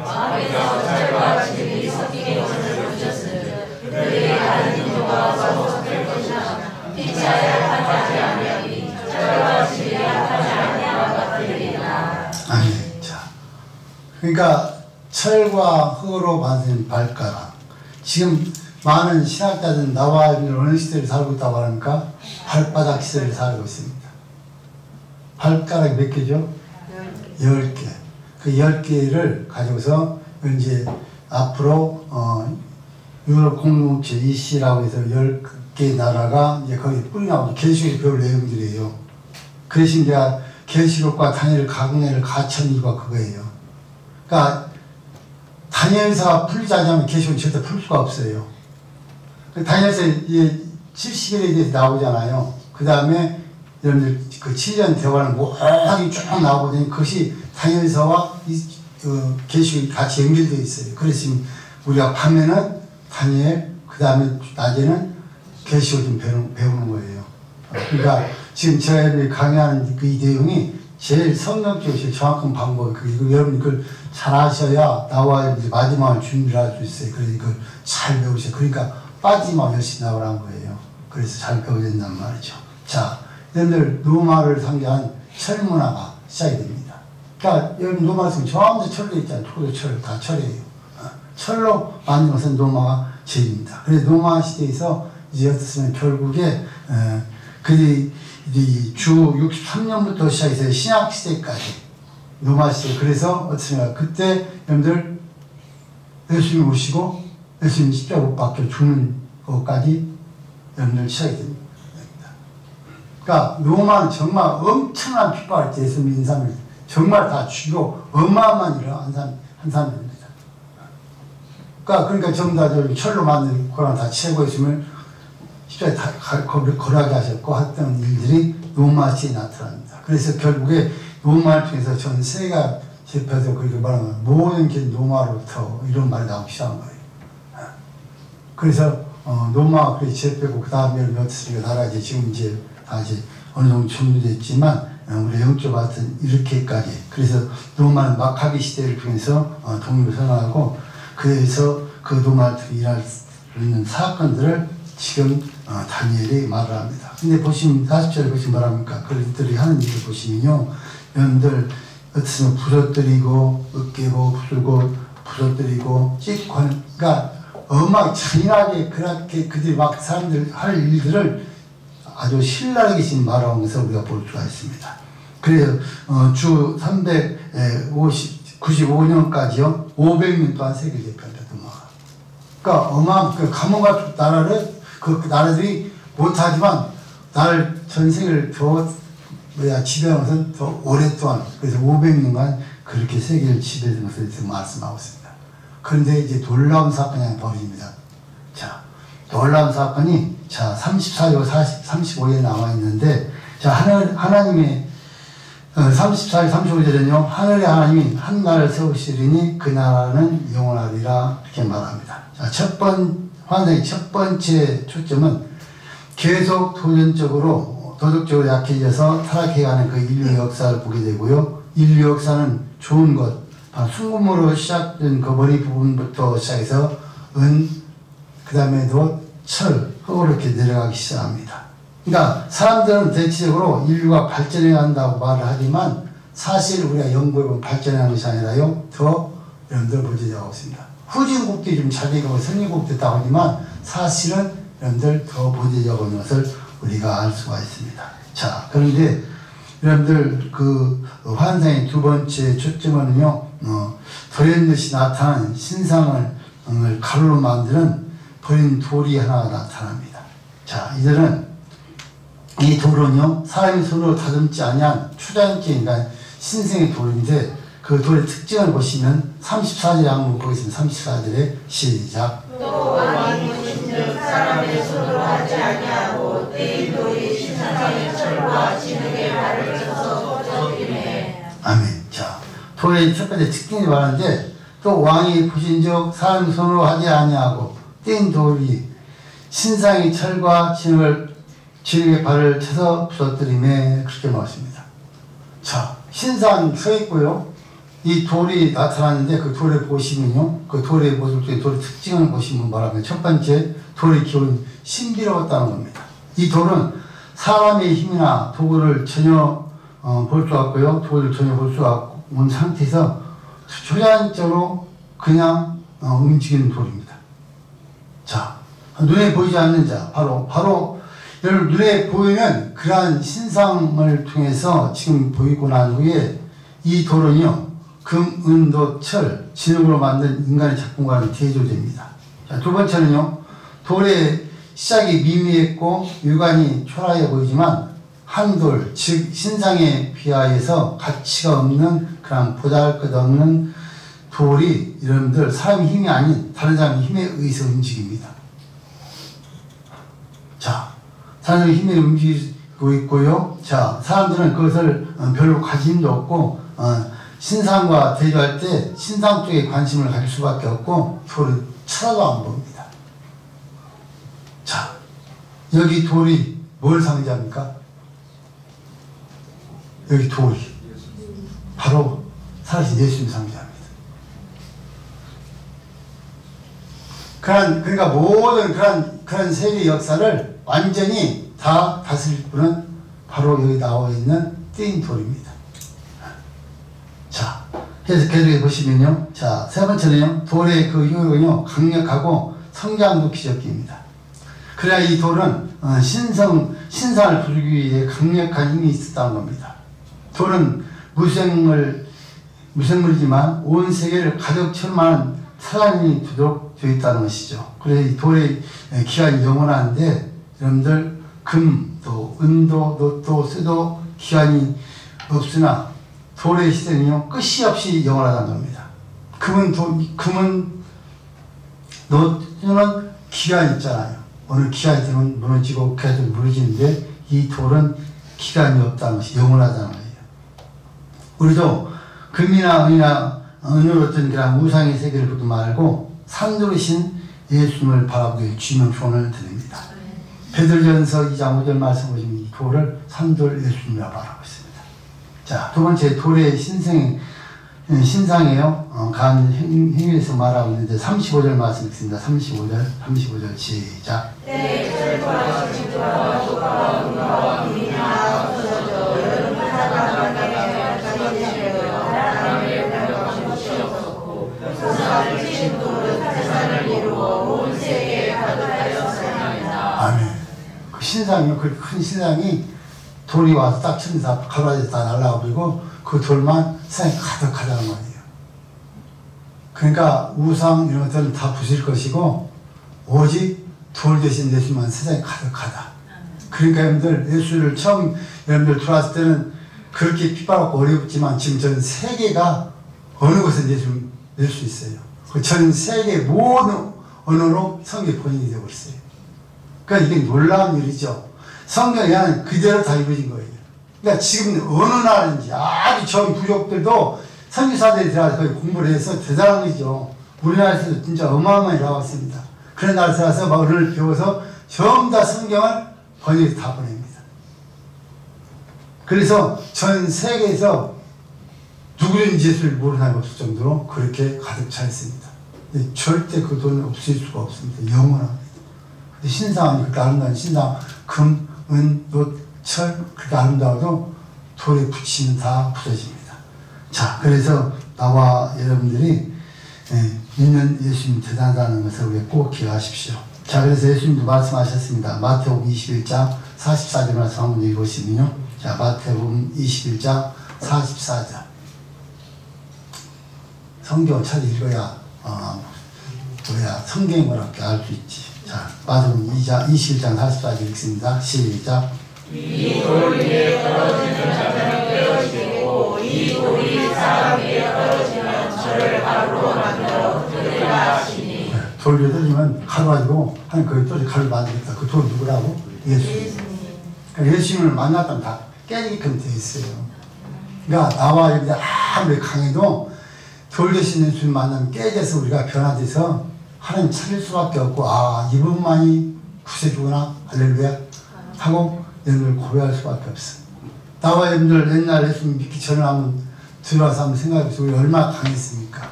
왕께서 철과 진흙이 섞인 것을 부셨으며 그들이 다른 민족과 와서 섞일 것이나 피차야 하지 아니하니 철과 진흙이 하지 아니하와 같으리라. 아멘. 자, 그러니까 철과 흙으로 만든 발가락. 지금 많은 신학자들은 나와 있는 어느 시대를 살고 있다고 합니까? 발바닥 시대를 살고 있습니다. 발가락이 몇 개죠? 10개. 그 10개를 가지고서 이제 앞으로 유럽 공동체 EC라고 해서 10개 나라가 이제 거기 뿌리나오고 계시록에 배울 내용들이에요. 그래서 이제 계시록과 다니엘 강해를 같이 한 이유가 그거예요. 그러니까 다니엘서가 풀리지 않으면 계시록은 절대 풀 수가 없어요. 다니엘서 70일에 대해서 나오잖아요. 그 다음에 여러분들 그 7년 대화는 모하게 쭉 나오거든요. 그것이 다니엘서와 계시록이 같이 연결되어 있어요. 그래서 지금 우리가 밤에는 다니엘, 그 다음에 낮에는 계시록 좀 배우는 거예요. 그러니까 지금 제가 강의하는 그 이 내용이 제일 성경적이고 제일 정확한 방법이 그리고 여러분이 그걸 잘 아셔야 나와 이제 마지막을 준비를 할 수 있어요. 그래서 이걸 잘 배우세요. 그러니까 빠지면 열심히 나오라는 거예요. 그래서 잘 배워야 된단 말이죠. 자, 여러분들 로마를 상징한 철문화가 시작이 됩니다. 그러니까 여러분 로마 지금 전부 철로 있잖아요. 토도 철, 다 철이에요. 철로 만든 것은 로마가 제일입니다. 그래서 로마 시대에서 이제 어떻으면 결국에 주 63년부터 시작해서 신약 시대까지 로마 시대. 그래서 어떻습니까? 그때 여러분들 예수님 오시고 예수님 십자가 못 박혀 죽는 것까지 여러분들 취하게 됩니다. 그러니까 로마는 정말 엄청난 핍박을 제수민 인사를 정말 다 죽이고 어마어마한 일을 한 사람입니다. 그러니까 전부 다 철로 만든 고랑 다 채고 있으면 십자가에 다 거라게 하셨고 했던 일들이 로마시에 나타납니다. 그래서 결국에 로마를 통해서 전 세계가 제패도 그렇게 말하면 모든 게 로마로부터 이런 말이 나오기 시작한 거예요. 그래서 로마가 그렇게 제패고 그 다음에 몇 나라가 지금 이제 다 이제 어느 정도 종료됐지만 우리 영적 같은 이렇게까지 그래서 로마는 마카비 시대를 통해서 독립을 선언하고 그래서 그 로마를 일할 수 있는 사건들을 지금 다니엘이 말을 합니다. 근데 보시면 40절에 보시면 뭐랍니까? 그들이 하는 일을 보시면요, 여러분들 어떻게 부서뜨리고 으깨고 부수고 부서뜨리고 찍고 하는, 그러니까 잔인하게 그렇게 그들이 막 사람들 할 일들을 아주 신랄하게 지금 말하는 것을 우리가 볼 수가 있습니다. 그래서 주 395년까지요 500년 동안 세계를 대표한다. 그러니까 그 감옥 나라를 그 나라들이 못하지만 나를 전 세계를 지배하는 것은 더 오랫동안 그래서 500년간 그렇게 세계를 지배하는 것을 말씀하고 있습니다. 그런데 이제 놀라운 사건이 벌어집니다. 자, 놀라운 사건이 34절 35절에 나와 있는데 하나님의 34절 35절은요 하늘의 하나님이 한 나라를 세우시리니 그 나라는 영원하리라 이렇게 말합니다. 자, 환상의 첫 번째 초점은 계속 도덕적으로 약해져서 타락해가는 그 인류 역사를 보게 되고요. 인류 역사는 좋은 것, 순금으로 시작된 그 머리 부분부터 시작해서 그 다음에도 흙으로 이렇게 내려가기 시작합니다. 그러니까 사람들은 대체적으로 인류가 발전해 간다고 말을 하지만 사실 우리가 연구해보면 발전하는 것이 아니라요. 더 여러분들 보여주고 있습니다. 후진국들이 좀 자기가 선진국도 있다고 하지만 사실은 여러분들 더 보여주고 있는 것을 우리가 알 수가 있습니다. 자, 그런데 여러분들 그 환상의 두 번째 초점은요, 버린 듯이 나타난 신상을 가루로 만드는 버린 돌이 하나가 나타납니다. 자, 이들은 이 돌은요, 사람이 손으로 다듬지 아니한 초자연적인 신생의 돌인데 그 돌의 특징을 보시면 34절에 한번 보겠습니다. 34절에 시작. 또 왕이 보신즉 사람의 손으로 하지 아니하고 떼인 돌이 신상의 철과 진흙의 발을 쳐서 부서뜨리네. 아멘. 자, 돌의 첫 번째 특징이 말하는데 또 왕이 보신즉 사람 손으로 하지 아니하고 떼인 돌이 신상의 철과 진흙의 발을 쳐서 부서뜨리네. 그렇게 말했습니다. 자, 신상 서 있고요. 이 돌이 나타나는데 그 돌을 보시면요. 그 돌의 모습 중에 돌의 특징을 보시면 뭐라고요? 첫 번째, 돌의 기운은 신비로웠다는 겁니다. 이 돌은 사람의 힘이나 도구를 전혀 볼 수 없고요. 도구를 전혀 볼 수 없는 상태에서 초자연적으로 그냥 움직이는 돌입니다. 자, 눈에 보이지 않는 자, 바로 여러분 눈에 보이는 그러한 신상을 통해서 지금 보이고 난 후에 이 돌은요. 금, 은, 도, 철, 진흙으로 만든 인간의 작품과는 대조됩니다. 자, 두 번째는요. 돌의 시작이 미미했고 육안이 초라해 보이지만 한 돌, 즉 신상에 비하여서 가치가 없는 그런 보잘것없는 돌이 여러분들 사람의 힘이 아닌 다른 사람의 힘에 의해서 움직입니다. 자, 사람의 힘에 움직이고 있고요. 자, 사람들은 그것을 별로 관심도 없고 신상과 대조할 때 신상 쪽에 관심을 가질 수밖에 없고 돌을 쳐다도 안 봅니다. 자, 여기 돌이 뭘 상징합니까? 여기 돌이 바로 살아계신 예수님 상징합니다. 그러니까 모든 그런 세계 역사를 완전히 다 다스릴 분은 바로 여기 나와 있는 떼인 돌입니다. 자, 그래서 계속해 보시면요. 자, 세 번째는요. 돌의 그 효력은요, 강력하고 성장도 기적기입니다. 그래야 이 돌은 신상을 부르기 위해 강력한 힘이 있었다는 겁니다. 돌은 무생물이지만 온 세계를 가득 천만한 사람이 되어 있다는 것이죠. 그래서 이 돌의 기간이 영원한데 여러분들 금도 은도 놋도 쇠도 기한이 없으나 돌의 시대는요 끝이 없이 영원하다는 겁니다. 금은 놋은 기한이 있잖아요. 어느 기한이 되면 무너지고 계속 무너지는데 이 돌은 기한이 없다는 것이 영원하다는 거예요. 우리도 금이나 은이나 어느 어떤 그런 우상의 세계를 보지 말고 산돌이신 예수님을 바라보게 주님의 조언을 드립니다. 베드로전서 2장 5절 말씀 보시면 이 돌을 산돌 예수님이라 바라고 있습니다. 자, 두 번째 돌의 신상이에요. 간 행위에서 말하고 있는데 35절 말씀 읽습니다. 35절 시작. 네, 철과 진주와 조가와 은과 금이나 없어져 여러분 사람에게 가져주시려 하나님의 별과 것이 없었고 세상을 지신 돌은 세상을 이루어 온 세계에 가득하였습니다. 아멘. 그 신상이요, 그 큰 신상이 돌이 와서 딱 쳤는데 다 가로지에서 다 날라가버리고 그 돌만 세상에 가득하다는 말이에요. 그러니까 우상 이런 것들은 다 부실 것이고 오직 돌 대신 예수만 세상에 가득하다. 그러니까 여러분들 예수를 처음 여러분들 들어왔을 때는 그렇게 핍박하고 어렵지만 지금 전 세계가 어느 곳에 예수를 낼 수 있어요. 그 전 세계 모든 언어로 성경이 번역이 되고 있어요. 그러니까 이게 놀라운 일이죠. 성경이 그냥 그대로 다 이루어진 거예요. 그러니까 지금 어느 나라인지 아주 전 부족들도 선교사들이 들어가서 거기 공부를 해서 대단한 거죠. 우리나라에서도 진짜 어마어마하게 나왔습니다. 그런 나라에 들어가서 말을 배워서 전부 다 성경을 번역해서 다 보냅니다. 그래서 전 세계에서 누구든지 예수를 모르는 사람이 없을 정도로 그렇게 가득 차 있습니다. 절대 그 돈은 없을 수가 없습니다. 영원합니다. 신상은 그렇게 아름다운 신상, 금, 은, 놋, 철 그렇게 아름다워도 돌에 붙이면 다 부서집니다. 자, 그래서 나와 여러분들이 믿는 예수님 대단하다는 것을 우리 꼭 기억하십시오. 자, 그래서 예수님도 말씀하셨습니다. 마태복음 21장 44절 말씀 한번 읽어보시면요. 자, 마태복음 21장 44절. 성경 잘 읽어야 성경이 뭐랄지 알 수 있지. 자, 마태복음 21장 44절 읽습니다. 시작. 이 돌 위에 떨어지는 자는 깨어지고 이 돌이 사람 위에 떨어지면 저를 가루로 만들어 뜯으라 하시니. 돌 위에 떨어지면 가루 가지고 하나님 거기 떨어져 가루 만들겠다. 그 돌 누구라고? 예수님. 그러니까 예수님을 만났다면 다 깨지게끔 되어 있어요. 그러니까 나와 여러분들 아무리 강해도 돌 대신 예수님 만나면 깨져서 우리가 변화돼서 하나님 찾을 수밖에 없고 이분만이 구세주구나 할렐루야 하고 여러분들 고백할 수밖에 없어. 나와 여러분들 옛날 예수님 믿기 전에 한번 들어와서 한번 생각해보세요. 우리 얼마나 강했습니까?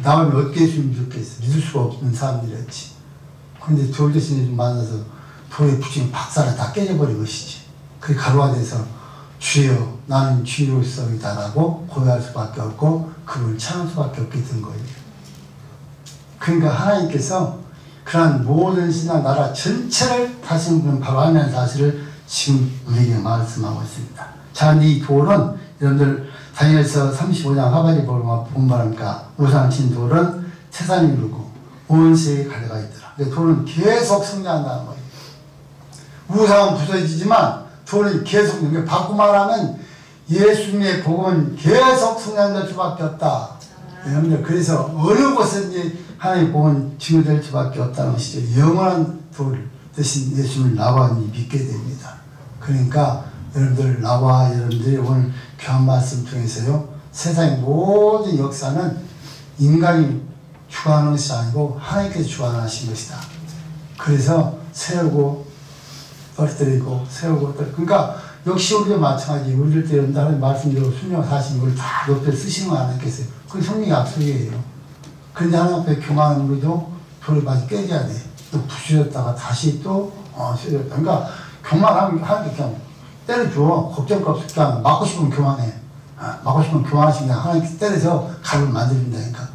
나와 어떻게 예수님 믿겠어? 믿을 수가 없는 사람들이었지. 그런데 돌 대신 예수님 만나서 돌에 붙이면 박살을 다 깨져버린 것이지. 그게 가루가 돼서 주여 나는 주로서이다라고 고백할 수밖에 없고 그걸 찾을 수밖에 없게 된 거예요. 그러니까 하나님께서 그러한 모든 신앙 나라 전체를 다스리는 분은 바로 하나님의 사실을 지금 우리에게 말씀하고 있습니다. 자, 이 돌은 여러분들 다니엘서 35장 하바리 보면 말합니까? 우상 친 돌은 세상이 이루고 온 세계에 가려가 있더라. 근데 돌은 계속 성장한다는 거예요. 우상은 부서지지만 돌은 계속, 바꾸 말하면 예수님의 복음은 계속 성장될 수밖에 없다. 여러분들, 그래서 어느 곳에든지 하나님의 복음은 증거될 수밖에 없다는 것이죠. 영원한 돌 대신 예수님을 나와 믿게 됩니다. 그러니까 여러분들, 나와 여러분들이 오늘 귀한 말씀 통해서요, 세상의 모든 역사는 인간이 주관하는 것이 아니고 하나님께서 주관하신 것이다. 그래서 세우고 떨어뜨리고 세우고 떨어뜨리고, 그러니까 역시 우리도 마찬가지. 우리들 때 여러분들 하나님 말씀대로 순종 사신 걸 다 옆에 쓰시는 거 아니겠어요? 그게 성령의 약속이에요. 그런데 하나님 앞에 교만한 우리도 돌을 많이 깨져야 돼. 또 부셔졌다가 다시 또 씌워졌다. 그러니까 교만하면 하나님께 그냥 때려줘. 걱정 거 없이 그냥 맞고 싶으면 교만해. 맞고 싶으면 교만하시 그냥 하나님께 때려서 가루를 만들어준다니까.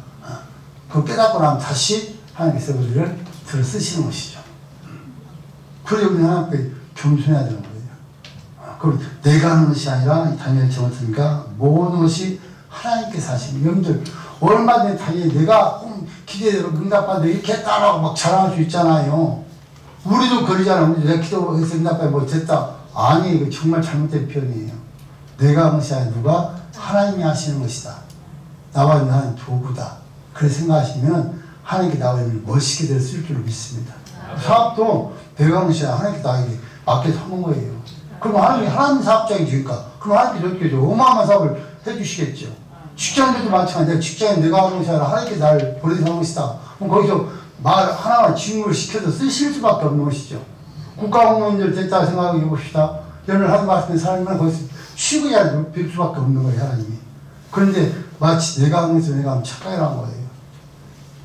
그걸 깨닫고 나면 다시 하나님께서 우리를 들어 쓰시는 것이죠. 그래서 우리는 하나님 앞에 겸손해야 되는 거예요. 그럼 내가 하는 것이 아니라 다니엘처럼 했으니까 모든 것이 하나님께서 하시는. 여러분들 얼마든지 당연히 내가 기대대로 응답받는데 이렇게 했다라고 막 자랑할 수 있잖아요. 우리도 그러잖아. 내가 기도해서 응답해 뭐 됐다. 아니, 이거 정말 잘못된 표현이에요. 내가 하는 것이 아니라 누가? 하나님이 하시는 것이다. 나와 나는 도구다. 그렇게 생각하시면 하나님께 나와 있는 멋있게 쓸 줄로 믿습니다. 사업도 내가 하는 것이 아니라 하나님께 나에게 맡겨서 하는 거예요. 그럼 하나님 사업장이 되니까 그럼 하나님께 맡겨줘. 어마어마한 사업을 해주시겠죠. 직장들도 마찬가지야. 직장에 내가 하는 것이 아니라 하나님께 나를 보내서 하는 것이다. 그럼 거기서 말 하나하나 직무를 시켜서 쓰실 수밖에 없는 것이죠. 국가공무원들 됐다 생각해 봅시다. 연을 하는 말씀에 사람은 거기서 쉬고야 뵐 수밖에 없는 거예요, 하나님이. 그런데 마치 내가 하는 것을 내가 하면 착각이라는 거예요.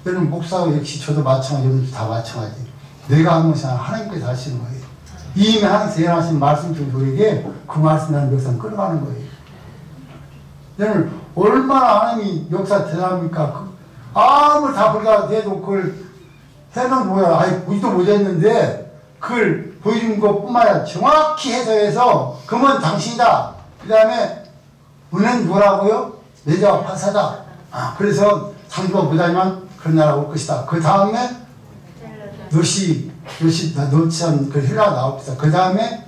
여러분, 목사가 역시 저도 마찬가지, 여러분도 다 마찬가지. 내가 하는 것이 아니라 하나님께서 하시는 거예요. 이미 하나님께서 예언하신 말씀 중에 우리에게 그 말씀이라는 역사는 끌어가는 거예요. 여러분, 얼마나 하나님이 역사 대단합니까? 아무리 다 불가해도 그걸 해는 뭐야. 아니, 우리도 못했는데 그걸 보여준 것 뿐만 아니라 정확히 해석해서 그건 당신이다. 그 다음에 은혜는 뭐라고요? 내자와 파사다. 그래서 상주가 못하지만 그런 나라가 올 것이다. 그 다음에 너치 그 헬라가 나올 것이다. 그 다음에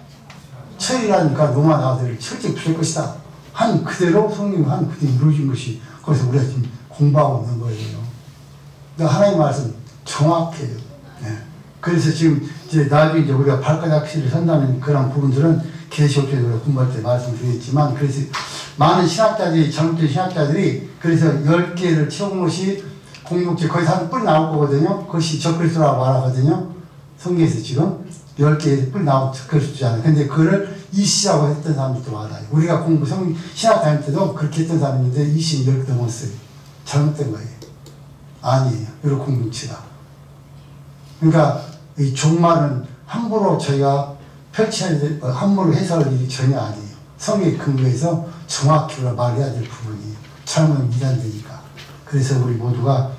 철이라니까 로마 나와서 철저히 부술 것이다. 한 그대로 성령이 한 그대로 이루어진 것이 그래서 우리가 지금 공부하고 있는 거예요. 근데 하나님 말씀 정확해요. 네. 그래서 지금 이제 나중에 이제 우리가 발가락 실을 선다는 그런 부분들은 계시록에서 우리가 공부할 때 말씀드렸지만, 그래서 많은 신학자들이, 잘못된 신학자들이 그래서 10개를 채운 것이 공동체 거기서 한 뿔이 나올 거거든요. 그것이 적그리스도라고 말하거든요. 성경에서 지금 10개의 뿔이 나오고 적그리스도잖아요. 근데 그거를 이시라고 했던 사람들도 많아요. 우리가 신학 다닐 때도 그렇게 했던 사람이 있는데 이시는 10개 넘었어요. 잘못된 거예요. 아니에요. 여러 공동체가. 그러니까 이 종말은 함부로 저희가 펼쳐야 될, 함부로 해석할 일이 전혀 아니에요. 성경의 근거에서 정확히 말해야 될 부분이에요. 잘못하면 미단되니까. 그래서 우리 모두가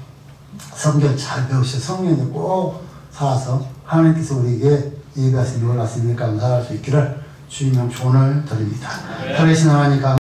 성경 잘 배우셔서 성경에 꼭 살아서 하나님께서 우리에게 예배하신 놀라신 일 감사할 수 있기를 주님의 조언을 드립니다. 살아계신 하나님